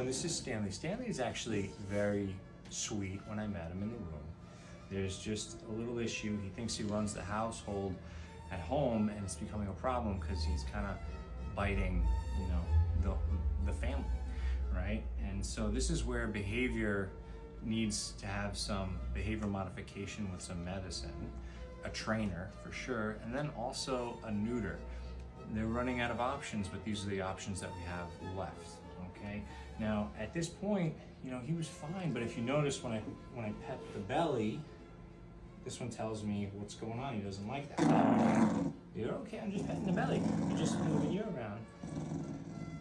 this is Stanley. Stanley is actually very sweet when I met him in the room. There's just a little issue. He thinks he runs the household at home, and it's becoming a problem because he's kind of biting, you know, the family, right? And so this is where behavior needs to have some behavior modification with some medicine, a trainer for sure, and then also a neuter. They're running out of options, but these are the options that we have left, okay? Now, at this point, you know, he was fine, but if you notice when I pet the belly, this one tells me what's going on. He doesn't like that. You're okay, I'm just petting the belly. You're just moving you around.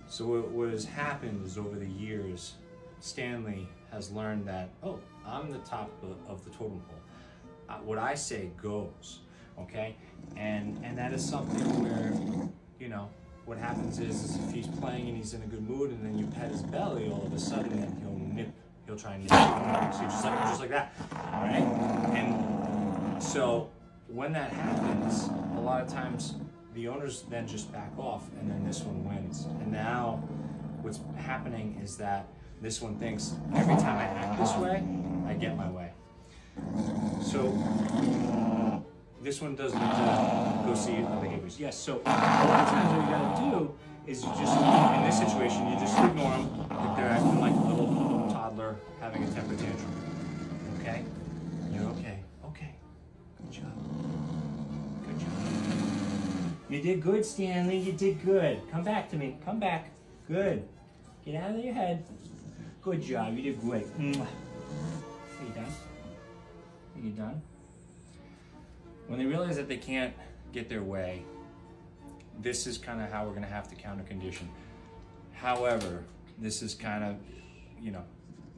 So what has happened is over the years, Stanley has learned that, oh, I'm the top of the totem pole. What I say goes, okay? And that is something where, you know, what happens is if he's playing and he's in a good mood and then you pet his belly, all of a sudden then he'll try and nip you. So just like that, all right? And so when that happens, a lot of times the owners then just back off and then this one wins. And now what's happening is that this one thinks every time I act this way, I get my way. So this one doesn't go see the behaviors. Yes, so a lot of times what you gotta do is you just, in this situation, you just ignore them like they're acting like a little toddler having a temper tantrum. Okay? You're okay. Okay. Good job. Good job. You did good, Stanley. You did good. Come back to me. Come back. Good. Get out of your head. Good job. You did great. Are you done? Are you done? When they realize that they can't get their way, this is kind of how we're going to have to counter condition. However, this is kind of, you know,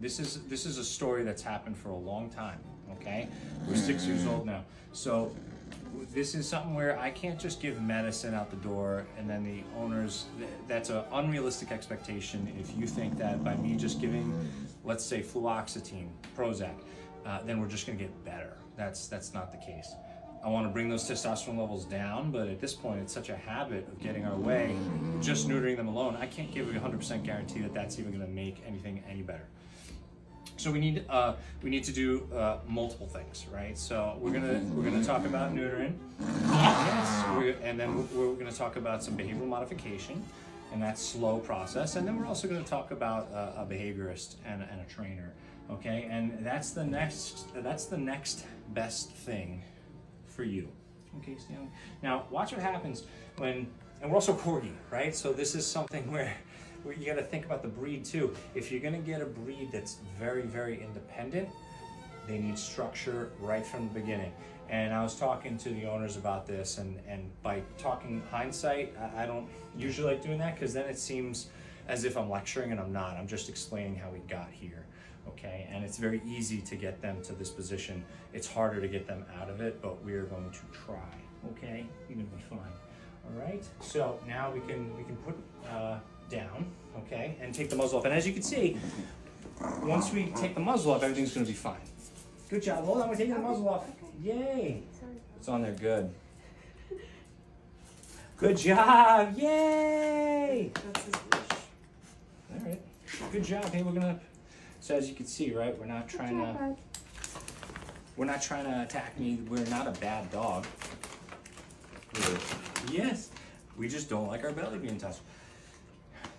this is a story that's happened for a long time, okay? We're 6 years old now. So this is something where I can't just give medicine out the door and then the owners, that's an unrealistic expectation if you think that by me just giving, let's say, fluoxetine, Prozac, then we're just going to get better. That's not the case. I want to bring those testosterone levels down, but at this point, it's such a habit of getting our way, just neutering them alone. I can't give a 100% guarantee that that's even going to make anything any better. So we need to do multiple things, right? So we're gonna talk about neutering, yes, and then we're gonna talk about some behavioral modification, and that's slow process, and then we're also gonna talk about a behaviorist and a trainer, okay? And that's the next best thing for you. Okay, Stanley? Now, watch what happens when, and we're also corgi, right? So this is something where you got to think about the breed too. If you're going to get a breed that's very, very independent, they need structure right from the beginning. And I was talking to the owners about this, and by talking hindsight, I don't usually like doing that because then it seems as if I'm lecturing, and I'm not. I'm just explaining how we got here. Okay, and it's very easy to get them to this position. It's harder to get them out of it, but we are going to try. Okay, you're gonna be fine. All right. So now we can put down. Okay, and take the muzzle off. And as you can see, once we take the muzzle off, everything's gonna be fine. Good job. Hold on, we're taking the muzzle off. Yay! It's on there. Good. Good job. Yay! That's his wish. All right. Good job. Hey, we're gonna. So as you can see, right, we're not trying to attack me. We're not a bad dog. Yes, we just don't like our belly being touched.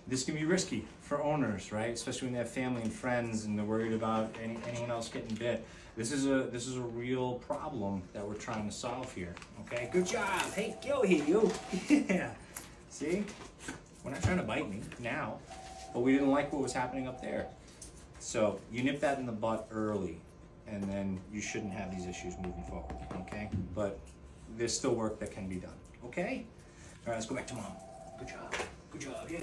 This can be risky for owners, right? Especially when they have family and friends and they're worried about anyone else getting bit. This is a real problem that we're trying to solve here. Okay, good job. Hey, go here, you. Yeah. See, we're not trying to bite me now, but we didn't like what was happening up there. So you nip that in the butt early, and then you shouldn't have these issues moving forward, okay? But there's still work that can be done, okay? All right, let's go back to mom. Good job, yeah.